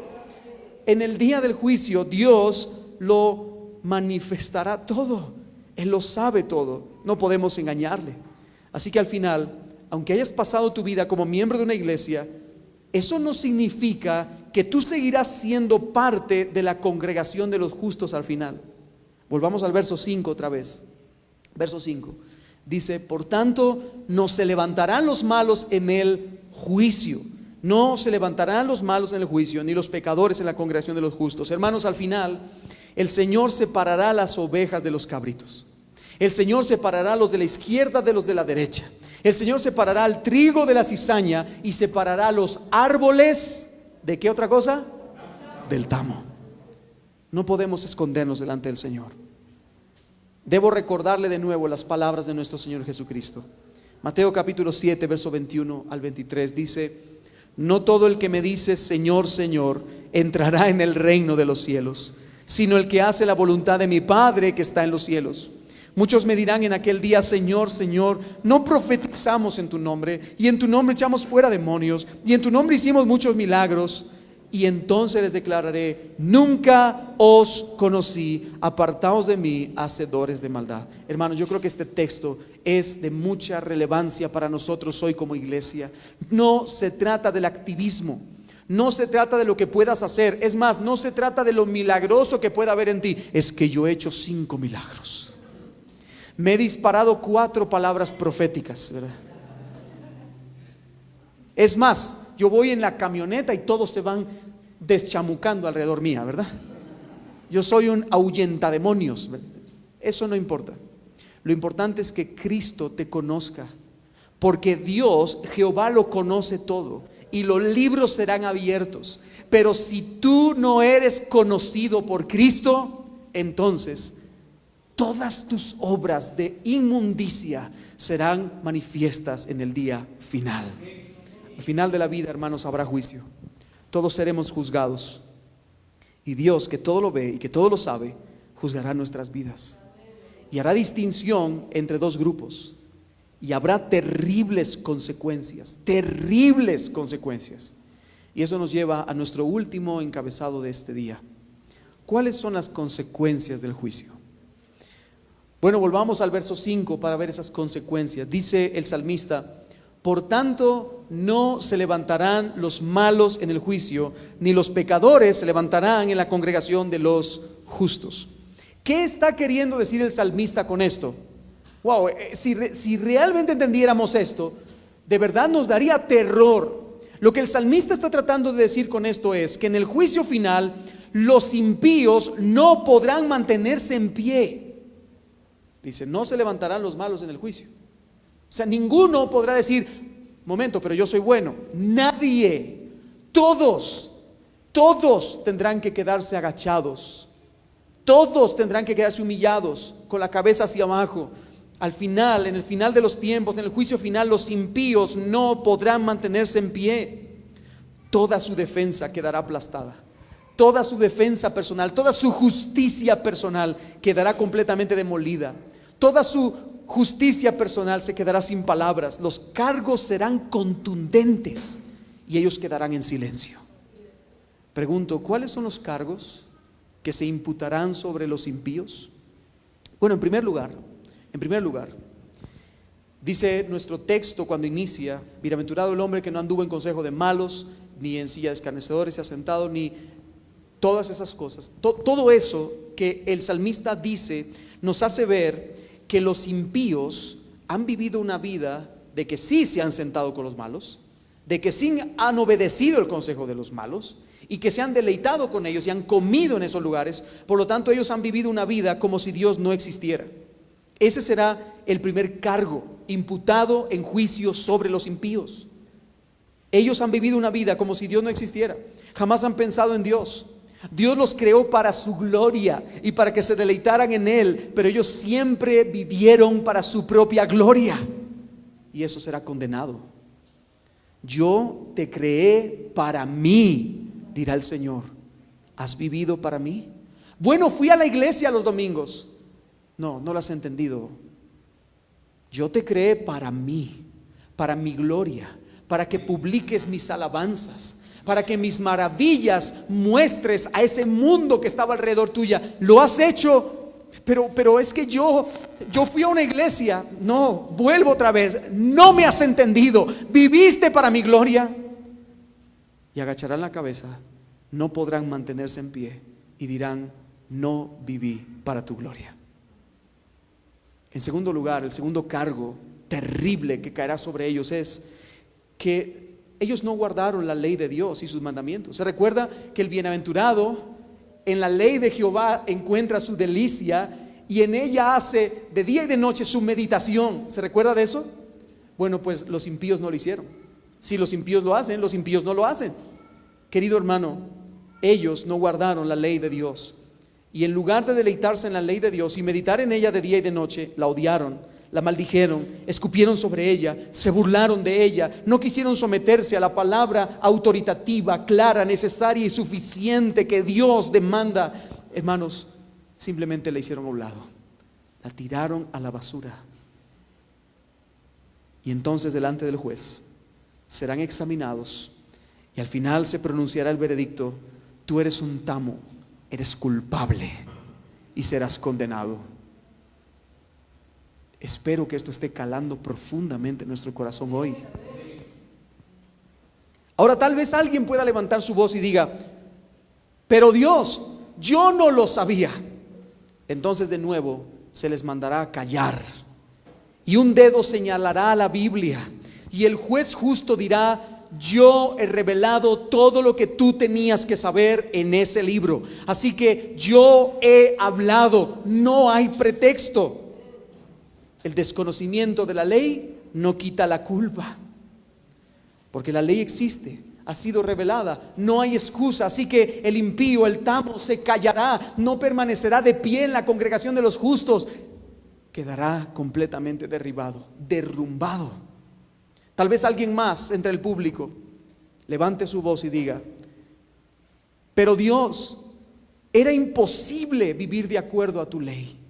En el día del juicio Dios lo manifestará todo. Él lo sabe todo, no podemos engañarle. Así que al final, aunque hayas pasado tu vida como miembro de una iglesia, eso no significa que tú seguirás siendo parte de la congregación de los justos al final. Volvamos al verso 5 otra vez. Verso 5 dice: por tanto, no se levantarán los malos en el juicio. No se levantarán los malos en el juicio, ni los pecadores en la congregación de los justos. Hermanos, al final, el Señor separará las ovejas de los cabritos. El Señor separará a los de la izquierda de los de la derecha. El Señor separará al trigo de la cizaña y separará los árboles, ¿de qué otra cosa? Del tamo. No podemos escondernos delante del Señor. Debo recordarle de nuevo las palabras de nuestro Señor Jesucristo. Mateo capítulo 7, verso 21 al 23 dice: no todo el que me dice Señor, Señor, entrará en el reino de los cielos, sino el que hace la voluntad de mi Padre que está en los cielos. Muchos me dirán en aquel día: Señor, Señor, no profetizamos en tu nombre, y en tu nombre echamos fuera demonios, y en tu nombre hicimos muchos milagros. Y entonces les declararé: nunca os conocí, apartaos de mí, hacedores de maldad. Hermanos, yo creo que este texto es de mucha relevancia para nosotros hoy como iglesia. No se trata del activismo, no se trata de lo que puedas hacer, es más, no se trata de lo milagroso que pueda haber en ti. Es que yo he hecho 5 milagros. Me he disparado 4 palabras proféticas, ¿verdad? Es más, yo voy en la camioneta y todos se van deschamucando alrededor mía, ¿verdad? Yo soy un ahuyentademonios, ¿verdad? Eso no importa. Lo importante es que Cristo te conozca, porque Dios, Jehová, lo conoce todo y los libros serán abiertos. Pero si tú no eres conocido por Cristo, entonces todas tus obras de inmundicia serán manifiestas en el día final. Al final de la vida, hermanos, habrá juicio. Todos seremos juzgados. Y Dios, que todo lo ve y que todo lo sabe, juzgará nuestras vidas. Y hará distinción entre 2 grupos. Y habrá terribles consecuencias. Terribles consecuencias. Y eso nos lleva a nuestro último encabezado de este día. ¿Cuáles son las consecuencias del juicio? Bueno, volvamos al verso 5 para ver esas consecuencias. Dice el salmista: por tanto, no se levantarán los malos en el juicio, ni los pecadores se levantarán en la congregación de los justos. ¿Qué está queriendo decir el salmista con esto? Wow, si realmente entendiéramos esto, de verdad nos daría terror. Lo que el salmista está tratando de decir con esto es que en el juicio final los impíos no podrán mantenerse en pie. Dice: no se levantarán los malos en el juicio. O sea, ninguno podrá decir: momento, pero yo soy bueno. Nadie. Todos tendrán que quedarse agachados. Todos tendrán que quedarse humillados, con la cabeza hacia abajo. Al final, en el final de los tiempos, en el juicio final, los impíos no podrán mantenerse en pie. Toda su defensa quedará aplastada. Toda su defensa personal, toda su justicia personal quedará completamente demolida. Toda su justicia personal se quedará sin palabras. Los cargos serán contundentes y ellos quedarán en silencio. Pregunto: ¿cuáles son los cargos que se imputarán sobre los impíos? Bueno, en primer lugar, dice nuestro texto cuando inicia: bienaventurado el hombre que no anduvo en consejo de malos, ni en silla de escarnecedores se ha sentado, ni todas esas cosas. Todo eso que el salmista dice nos hace ver que los impíos han vivido una vida de que sí se han sentado con los malos, de que sí han obedecido el consejo de los malos y que se han deleitado con ellos y han comido en esos lugares. Por lo tanto, ellos han vivido una vida como si Dios no existiera. Ese será el primer cargo imputado en juicio sobre los impíos. Ellos han vivido una vida como si Dios no existiera. Jamás han pensado en Dios. Dios los creó para su gloria y para que se deleitaran en Él, pero ellos siempre vivieron para su propia gloria, y eso será condenado. Yo te creé para mí, dirá el Señor. ¿Has vivido para mí? Bueno, fui a la iglesia los domingos. No lo has entendido. Yo te creé para mí, para mi gloria, para que publiques mis alabanzas, para que mis maravillas muestres a ese mundo que estaba alrededor tuya. Lo has hecho pero es que yo fui a una iglesia. No, vuelvo otra vez. No me has entendido. Viviste para mi gloria. Y agacharán la cabeza, no podrán mantenerse en pie y dirán: no viví para tu gloria. En segundo lugar, el segundo cargo terrible que caerá sobre ellos es que ellos no guardaron la ley de Dios y sus mandamientos. Se recuerda que el bienaventurado en la ley de Jehová encuentra su delicia y en ella hace de día y de noche su meditación. ¿Se recuerda de eso? Bueno, pues los impíos no lo hicieron. Si los impíos lo hacen, los impíos no lo hacen. Querido hermano, ellos no guardaron la ley de Dios. Y en lugar de deleitarse en la ley de Dios y meditar en ella de día y de noche, la odiaron, la maldijeron, escupieron sobre ella, se burlaron de ella, no quisieron someterse a la palabra autoritativa, clara, necesaria y suficiente que Dios demanda. Hermanos, simplemente la hicieron a un lado, la tiraron a la basura. Y entonces delante del juez serán examinados y al final se pronunciará el veredicto: tú eres un tamo, eres culpable y serás condenado. Espero que esto esté calando profundamente en nuestro corazón hoy. Ahora tal vez alguien pueda levantar su voz y diga: pero Dios, yo no lo sabía. Entonces de nuevo se les mandará a callar y un dedo señalará a la Biblia y el juez justo dirá: yo he revelado todo lo que tú tenías que saber en ese libro, así que yo he hablado, no hay pretexto. El desconocimiento de la ley no quita la culpa, porque la ley existe, ha sido revelada, no hay excusa. Así que el impío, el tamo, se callará, no permanecerá de pie en la congregación de los justos, quedará completamente derribado, derrumbado. Tal vez alguien más entre el público levante su voz y diga: pero Dios, era imposible vivir de acuerdo a tu ley.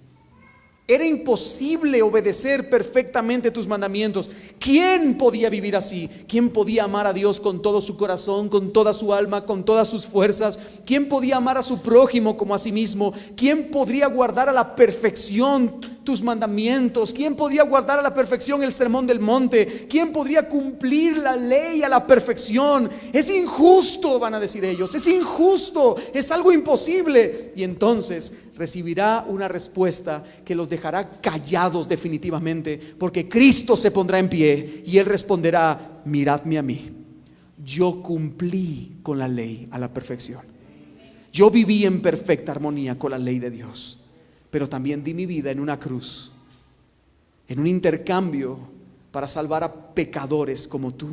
Era imposible obedecer perfectamente tus mandamientos. ¿Quién podía vivir así? ¿Quién podía amar a Dios con todo su corazón, con toda su alma, con todas sus fuerzas? ¿Quién podía amar a su prójimo como a sí mismo? ¿Quién podría guardar a la perfección tus mandamientos? ¿Quién podría guardar a la perfección el sermón del monte? ¿Quién podría cumplir la ley a la perfección? Es injusto, van a decir ellos, es injusto, es algo imposible. Y entonces recibirá una respuesta que los dejará callados definitivamente, porque Cristo se pondrá en pie y Él responderá: miradme a mí, yo cumplí con la ley a la perfección, yo viví en perfecta armonía con la ley de Dios, pero también di mi vida en una cruz, en un intercambio para salvar a pecadores como tú.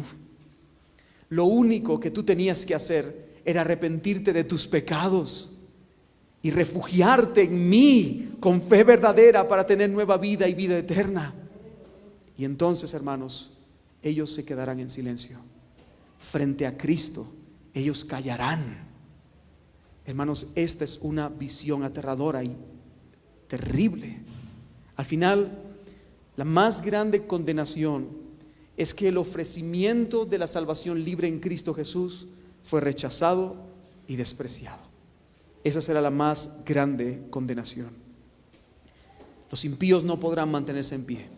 Lo único que tú tenías que hacer era arrepentirte de tus pecados y refugiarte en mí con fe verdadera para tener nueva vida y vida eterna. Y entonces, hermanos, ellos se quedarán en silencio. Frente a Cristo, ellos callarán. Hermanos, esta es una visión aterradora y terrible. Al final, la más grande condenación es que el ofrecimiento de la salvación libre en Cristo Jesús fue rechazado y despreciado. Esa será la más grande condenación. Los impíos no podrán mantenerse en pie,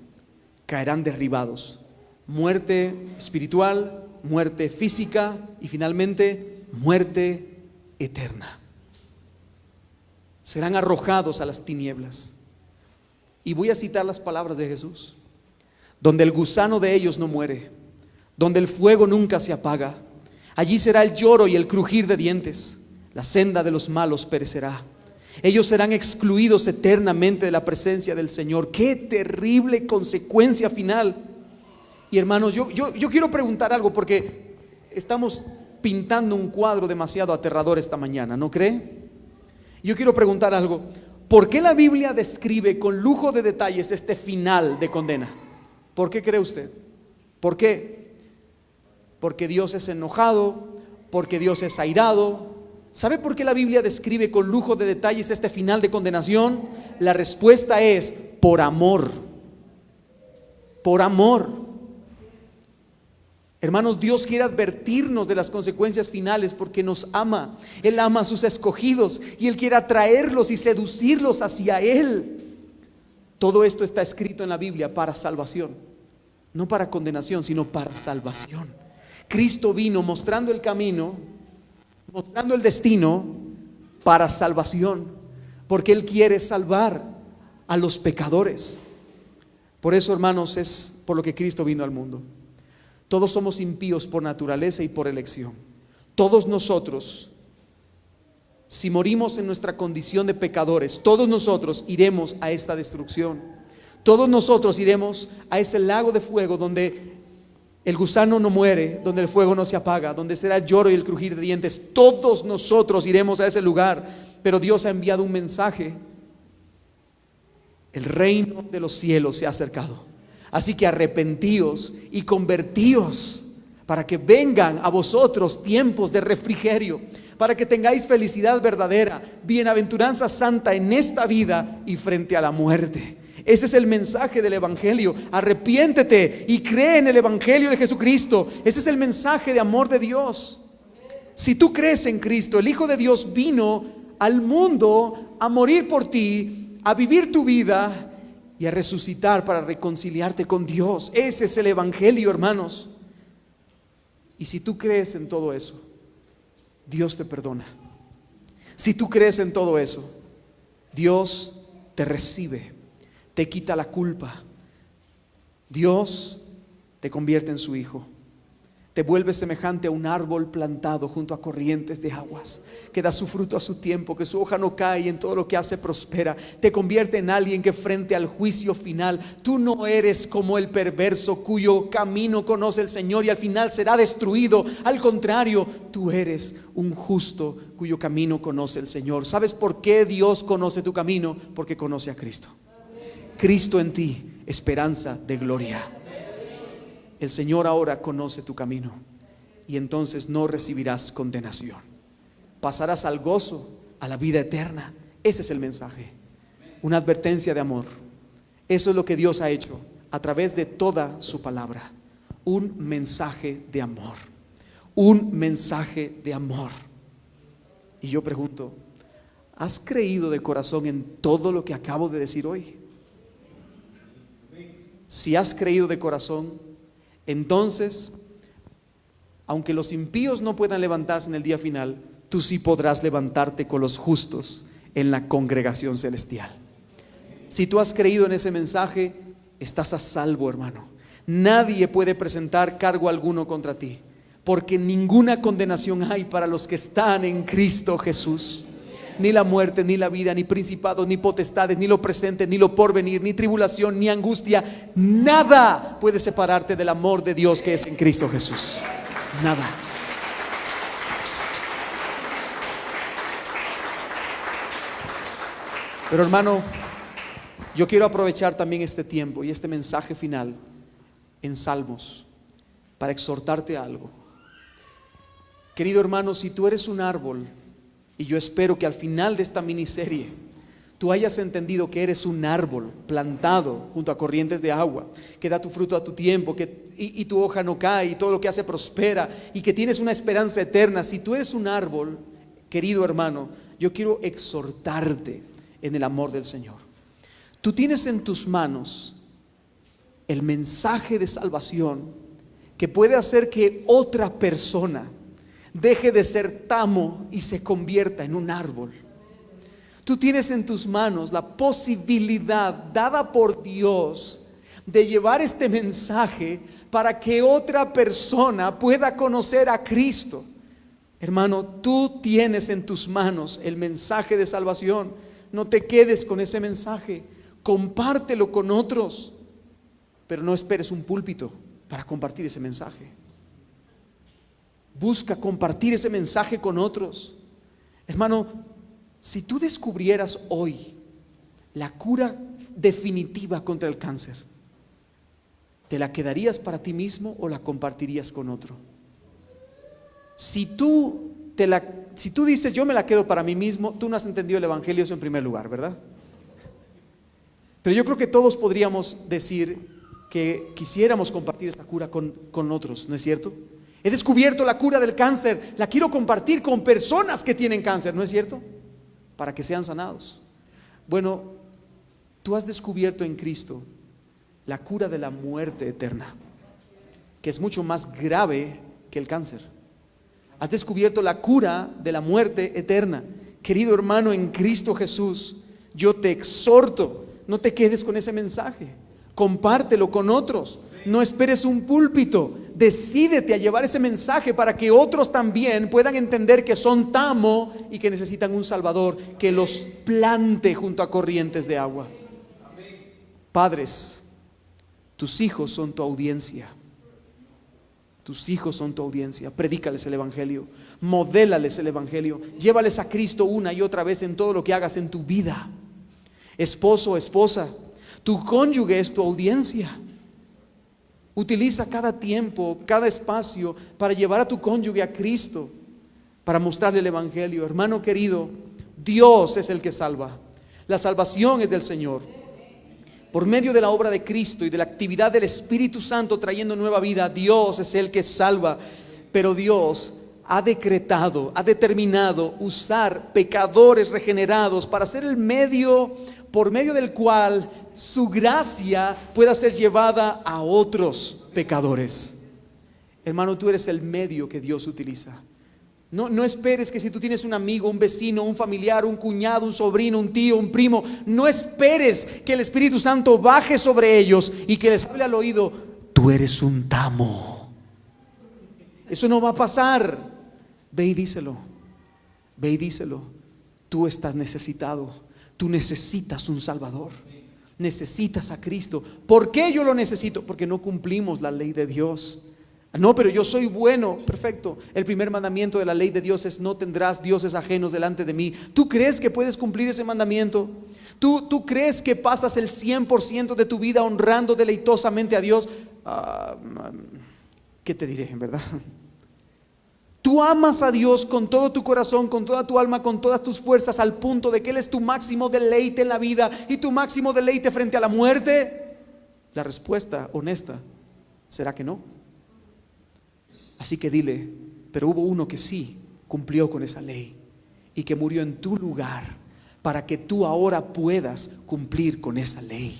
caerán derribados. Muerte espiritual, muerte física y finalmente muerte eterna. Serán arrojados a las tinieblas. Y voy a citar las palabras de Jesús: donde el gusano de ellos no muere, donde el fuego nunca se apaga, allí será el lloro y el crujir de dientes. La senda de los malos perecerá. Ellos serán excluidos eternamente de la presencia del Señor. ¡Qué terrible consecuencia final! Y hermanos, yo quiero preguntar algo, porque estamos pintando un cuadro demasiado aterrador esta mañana, ¿no cree? Yo quiero preguntar algo. ¿Por qué la Biblia describe con lujo de detalles este final de condena? ¿Por qué cree usted? ¿Por qué? Porque Dios es enojado, porque Dios es airado. ¿Sabe por qué la Biblia describe con lujo de detalles este final de condenación? La respuesta es: por amor. Por amor. Hermanos, Dios quiere advertirnos de las consecuencias finales porque nos ama. Él ama a sus escogidos y Él quiere atraerlos y seducirlos hacia Él. Todo esto está escrito en la Biblia para salvación, no para condenación, sino para salvación. Cristo vino mostrando el camino, mostrando el destino para salvación, porque Él quiere salvar a los pecadores. Por eso, hermanos, es por lo que Cristo vino al mundo. Todos somos impíos por naturaleza y por elección. Todos nosotros, si morimos en nuestra condición de pecadores, todos nosotros iremos a esta destrucción. Todos nosotros iremos a ese lago de fuego donde el gusano no muere, donde el fuego no se apaga, donde será el lloro y el crujir de dientes. Todos nosotros iremos a ese lugar, pero Dios ha enviado un mensaje. El reino de los cielos se ha acercado. Así que arrepentíos y convertíos para que vengan a vosotros tiempos de refrigerio, para que tengáis felicidad verdadera, bienaventuranza santa en esta vida y frente a la muerte. Ese es el mensaje del Evangelio. Arrepiéntete y cree en el Evangelio de Jesucristo. Ese es el mensaje de amor de Dios. Si tú crees en Cristo, el Hijo de Dios vino al mundo a morir por ti, a vivir tu vida y a resucitar para reconciliarte con Dios. Ese es el Evangelio, hermanos. Y si tú crees en todo eso, Dios te perdona. Si tú crees en todo eso, Dios te recibe, te quita la culpa. Dios te convierte en su hijo. Te vuelves semejante a un árbol plantado junto a corrientes de aguas, que da su fruto a su tiempo, que su hoja no cae y en todo lo que hace prospera. Te convierte en alguien que frente al juicio final, tú no eres como el perverso cuyo camino conoce el Señor y al final será destruido. Al contrario, tú eres un justo cuyo camino conoce el Señor. ¿Sabes por qué Dios conoce tu camino? Porque conoce a Cristo. Cristo en ti, esperanza de gloria. El Señor ahora conoce tu camino y entonces no recibirás condenación. Pasarás al gozo, a la vida eterna. Ese es el mensaje, una advertencia de amor. Eso es lo que Dios ha hecho a través de toda su palabra. Un mensaje de amor, un mensaje de amor. Y yo pregunto, ¿has creído de corazón en todo lo que acabo de decir hoy? Si has creído de corazón, entonces, aunque los impíos no puedan levantarse en el día final, tú sí podrás levantarte con los justos en la congregación celestial. Si tú has creído en ese mensaje, estás a salvo, hermano. Nadie puede presentar cargo alguno contra ti, porque ninguna condenación hay para los que están en Cristo Jesús. Ni la muerte, ni la vida, ni principados, ni potestades, ni lo presente, ni lo porvenir, ni tribulación, ni angustia, nada puede separarte del amor de Dios que es en Cristo Jesús. Nada. Pero hermano, yo quiero aprovechar también este tiempo y este mensaje final en Salmos para exhortarte a algo. Querido hermano, si tú eres un árbol, y yo espero que al final de esta miniserie tú hayas entendido que eres un árbol plantado junto a corrientes de agua, que da tu fruto a tu tiempo, y tu hoja no cae y todo lo que hace prospera y que tienes una esperanza eterna. Si tú eres un árbol, querido hermano, yo quiero exhortarte en el amor del Señor. Tú tienes en tus manos el mensaje de salvación que puede hacer que otra persona deje de ser tamo y se convierta en un árbol. Tú tienes en tus manos la posibilidad dada por Dios de llevar este mensaje para que otra persona pueda conocer a Cristo. Hermano, tú tienes en tus manos el mensaje de salvación. No te quedes con ese mensaje, compártelo con otros, pero no esperes un púlpito para compartir ese mensaje. Busca compartir ese mensaje con otros. Hermano, si tú descubrieras hoy la cura definitiva contra el cáncer, ¿te la quedarías para ti mismo o la compartirías con otro? Si tú dices yo me la quedo para mí mismo, tú no has entendido el Evangelio, eso en primer lugar, ¿verdad? Pero yo creo que todos podríamos decir que quisiéramos compartir esta cura con otros, ¿no es cierto? He descubierto la cura del cáncer, la quiero compartir con personas que tienen cáncer, ¿no es cierto? Para que sean sanados. Bueno, tú has descubierto en Cristo la cura de la muerte eterna, que es mucho más grave que el cáncer. Has descubierto la cura de la muerte eterna. Querido hermano en Cristo Jesús, yo te exhorto, no te quedes con ese mensaje, compártelo con otros. No esperes un púlpito, decídete a llevar ese mensaje para que otros también puedan entender que son tamo y que necesitan un Salvador que los plante junto a corrientes de agua. Padres, tus hijos son tu audiencia. Tus hijos son tu audiencia. Predícales el evangelio, modélales el evangelio, llévales a Cristo una y otra vez en todo lo que hagas en tu vida. Esposo, esposa, tu cónyuge es tu audiencia. Utiliza cada tiempo, cada espacio para llevar a tu cónyuge a Cristo, para mostrarle el evangelio. Hermano querido, Dios es el que salva. La salvación es del Señor. Por medio de la obra de Cristo y de la actividad del Espíritu Santo trayendo nueva vida, Dios es el que salva. Pero Dios ha decretado, ha determinado usar pecadores regenerados para ser el medio por medio del cual su gracia pueda ser llevada a otros pecadores. Hermano, tú eres el medio que Dios utiliza. No esperes que si tú tienes un amigo, un vecino, un familiar, un cuñado, un sobrino, un tío, un primo, no esperes que el Espíritu Santo baje sobre ellos y que les hable al oído: tú eres un tamo. Eso no va a pasar. Ve y díselo. Ve y díselo. Tú estás necesitado. Tú necesitas un Salvador. Necesitas a Cristo. ¿Por qué yo lo necesito? Porque no cumplimos la ley de Dios. No, pero yo soy bueno. Perfecto. El primer mandamiento de la ley de Dios es: no tendrás dioses ajenos delante de mí. ¿Tú crees que puedes cumplir ese mandamiento? ¿Tú crees que pasas el 100% de tu vida honrando deleitosamente a Dios? ¿Qué te diré, en verdad? Tú amas a Dios con todo tu corazón, con toda tu alma, con todas tus fuerzas, al punto de que Él es tu máximo deleite en la vida y tu máximo deleite frente a la muerte. La respuesta honesta será que no. Así que dile: pero hubo uno que sí cumplió con esa ley y que murió en tu lugar para que tú ahora puedas cumplir con esa ley.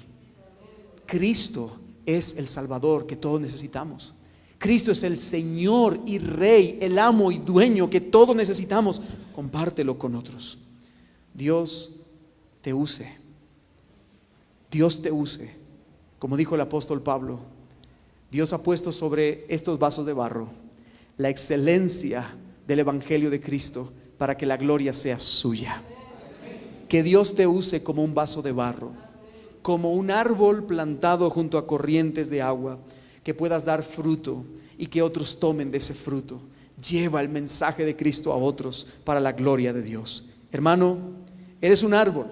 Cristo es el Salvador que todos necesitamos. Cristo es el Señor y Rey, el amo y dueño que todos necesitamos. Compártelo con otros. Dios te use. Dios te use. Como dijo el apóstol Pablo, Dios ha puesto sobre estos vasos de barro la excelencia del evangelio de Cristo para que la gloria sea suya. Que Dios te use como un vaso de barro, como un árbol plantado junto a corrientes de agua, que puedas dar fruto y que otros tomen de ese fruto. Lleva el mensaje de Cristo a otros para la gloria de Dios. Hermano, eres un árbol,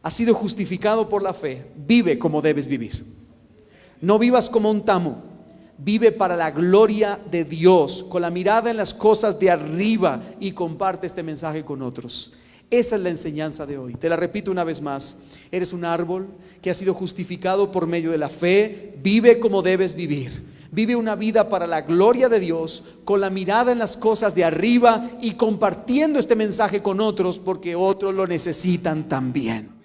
has sido justificado por la fe. Vive como debes vivir. No vivas como un tamo. Vive para la gloria de Dios, con la mirada en las cosas de arriba, y comparte este mensaje con otros. Esa es la enseñanza de hoy. Te la repito una vez más: eres un árbol que ha sido justificado por medio de la fe. Vive como debes vivir. Vive una vida para la gloria de Dios, con la mirada en las cosas de arriba y compartiendo este mensaje con otros, porque otros lo necesitan también.